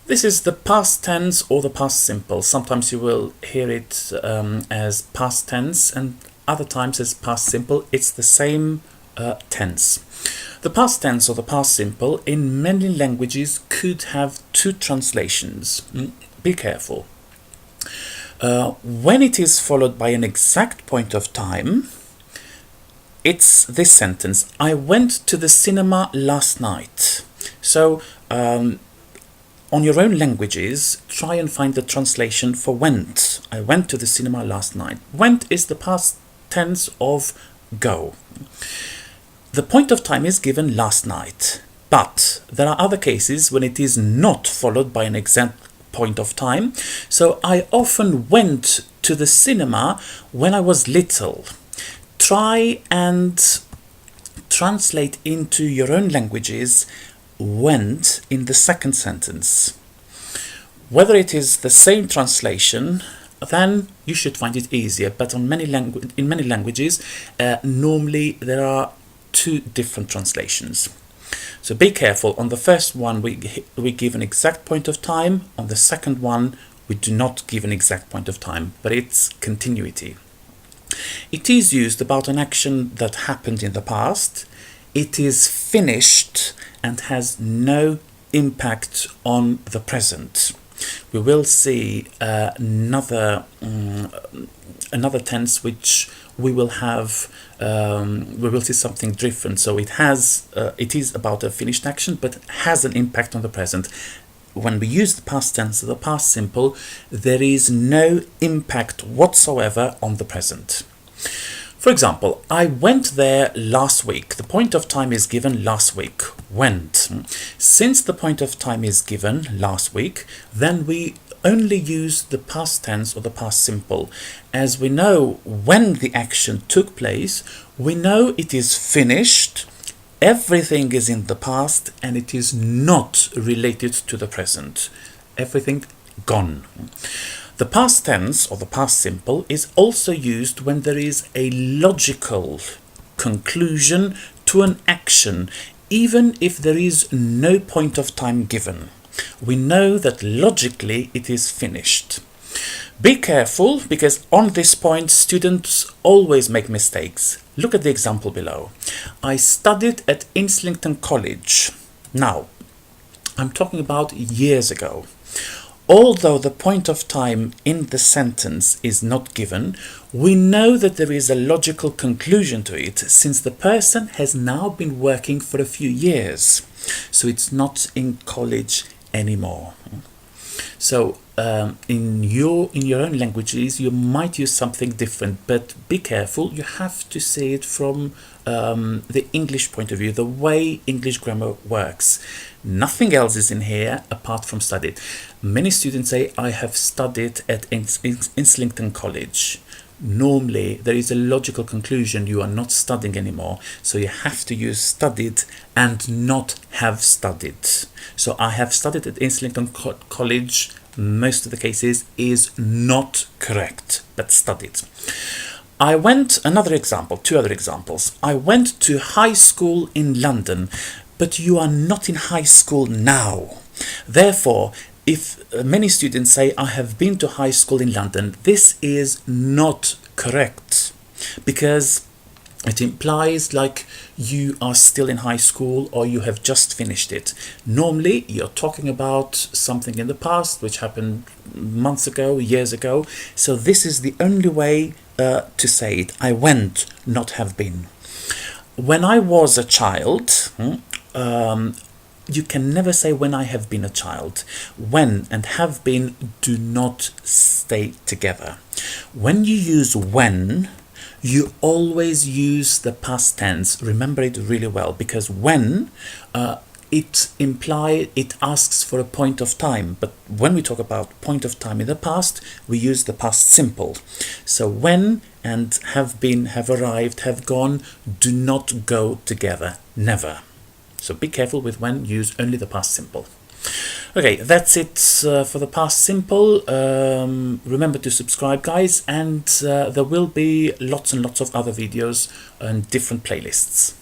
This is the past tense or the past simple. Sometimes you will hear it as past tense and other times as past simple. It's the same tense. The past tense or the past simple in many languages could have two translations. Be careful. When it is followed by an exact point of time, it's this sentence: I went to the cinema last night. So on your own languages, try and find the translation for went. I went to the cinema last night. Went is the past tense of go. The point of time is given last night, but there are other cases when it is not followed by an exact point of time. So I often went to the cinema when I was little. Try and translate into your own languages went in the second sentence. Whether it is the same translation, then you should find it easier, but in many languages normally there are two different translations. So be careful. On the first one we give an exact point of time. On the second one we do not give an exact point of time, but it's continuity. It is used about an action that happened in the past. It is finished and has no impact on the present. We will see another tense which we will have. We will see something different. So it is about a finished action, but has an impact on the present. When we use the past tense or the past simple, there is no impact whatsoever on the present. For example, I went there last week. The point of time is given last week. Went. Since the point of time is given last week, then we only use the past tense or the past simple. As we know when the action took place, we know it is finished, everything is in the past, and it is not related to the present. Everything gone. The past tense or the past simple is also used when there is a logical conclusion to an action, even if there is no point of time given. We know that logically it is finished. Be careful, because on this point students always make mistakes. Look at the example below. I studied at Islington College. Now, I'm talking about years ago. Although the point of time in the sentence is not given, we know that there is a logical conclusion to it, since the person has now been working for a few years. So it's not in college anymore. So in your own languages you might use something different, but be careful. You have to see it from the English point of view, the way English grammar works. Nothing else is in here apart from studied. Many students say, I have studied at Islington College. Normally there is a logical conclusion. You are not studying anymore, so you have to use studied and not have studied. So I have studied at Islington College, most of the cases is not correct, but studied. I went, another example, two other examples. I went to high school in London, but you are not in high school now. Therefore, if many students say, I have been to high school in London, this is not correct, because it implies like you are still in high school or you have just finished it. Normally, you're talking about something in the past which happened months ago, years ago. So this is the only way to say it. I went, not have been. When I was a child, you can never say when I have been a child. When and have been do not stay together. When you use when, you always use the past tense. Remember it really well, because when it asks for a point of time, but when we talk about point of time in the past, we use the past simple. So when and have been, have arrived, have gone do not go together, never. So be careful with when, use only the past simple. Okay, that's it for the past simple. Remember to subscribe, guys, and there will be lots and lots of other videos and different playlists.